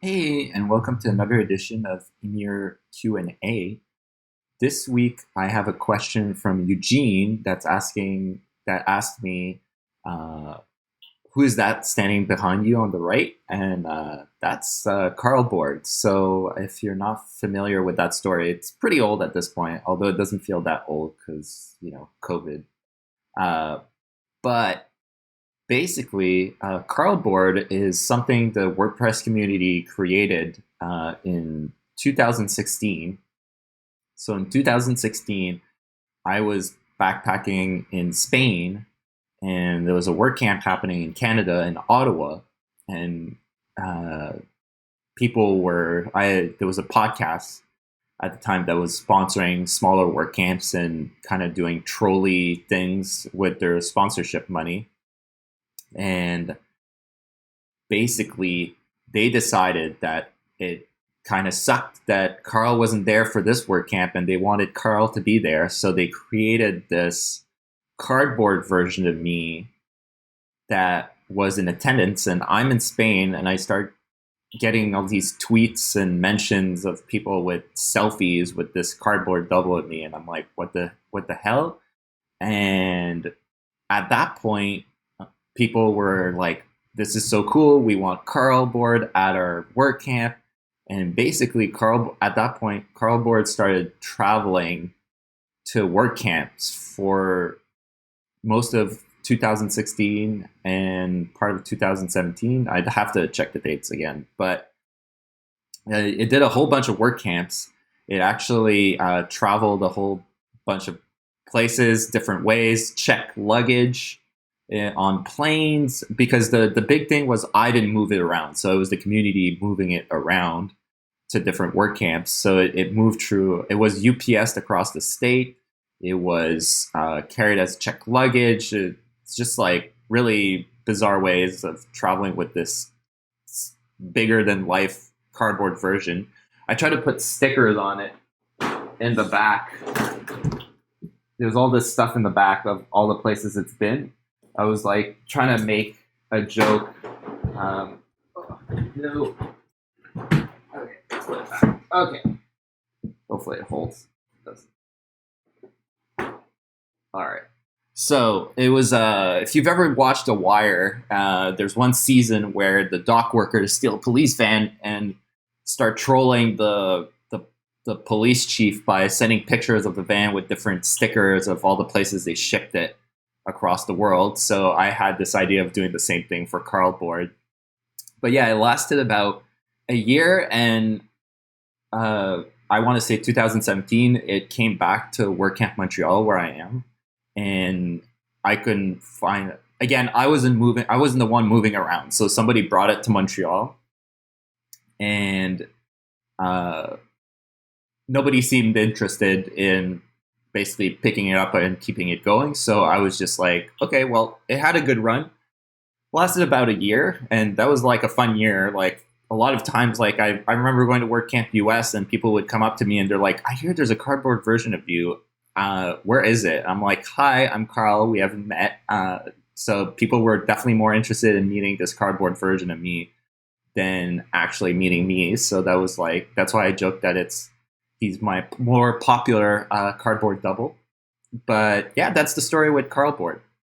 Hey, and welcome to another edition of Ymir Q&A. This week, I have a question from Eugene that asked me, uh, who is that standing behind you on the right? And that's Carl Board. So if you're not familiar with that story, it's pretty old at this point, although it doesn't feel that old because, COVID. Uh, but basically, Cardboard is something the WordPress community created in 2016. So in 2016, I was backpacking in Spain, and there was a work camp happening in Canada in Ottawa, and uh, there was a podcast at the time that was sponsoring smaller work camps and kind of doing trolley things with their sponsorship money. And basically they decided that it kind of sucked that Carl wasn't there for this work camp and they wanted Carl to be there. So they created this cardboard version of me that was in attendance. And I'm in Spain and I start getting all these tweets and mentions of people with selfies with this cardboard double of me. And I'm like, what the hell? And at that point, people were like, this is so cool. We want Carl Board at our work camp. And basically, at that point, Carl Board started traveling to work camps for most of 2016 and part of 2017. I'd have to check the dates again, but it did a whole bunch of work camps. It actually traveled a whole bunch of places, different ways, checked luggage on planes, because the big thing was I didn't move it around. So it was the community moving it around to different work camps. So it moved through, it was UPS'd across the state. It was carried as checked luggage. It's just like really bizarre ways of traveling with this bigger than life cardboard version. I tried to put stickers on it in the back. There's all this stuff in the back of all the places it's been. I was like trying to make a joke. No. Okay, let's put it back. Okay. Hopefully it holds. It doesn't. All right. So it was. If you've ever watched The Wire, there's one season where the dock workers steal a police van and start trolling the police chief by sending pictures of the van with different stickers of all the places they shipped it across the world. So I had this idea of doing the same thing for Cardboard. But yeah, it lasted about a year, and I want to say 2017, it came back to WordCamp Montreal where I am, and I couldn't find it. Again, I wasn't the one moving around. So somebody brought it to Montreal, and nobody seemed interested in basically picking it up and keeping it going. So I was just like, okay, well, it had a good run. Lasted about a year, and that was like a fun year. Like a lot of times, like I remember going to WordCamp US and people would come up to me and they're like, I hear there's a cardboard version of you. Where is it? I'm like, hi, I'm Carl. We haven't met. So people were definitely more interested in meeting this cardboard version of me than actually meeting me. So that's why I joked that he's my more popular cardboard double. But yeah, that's the story with Cardboard.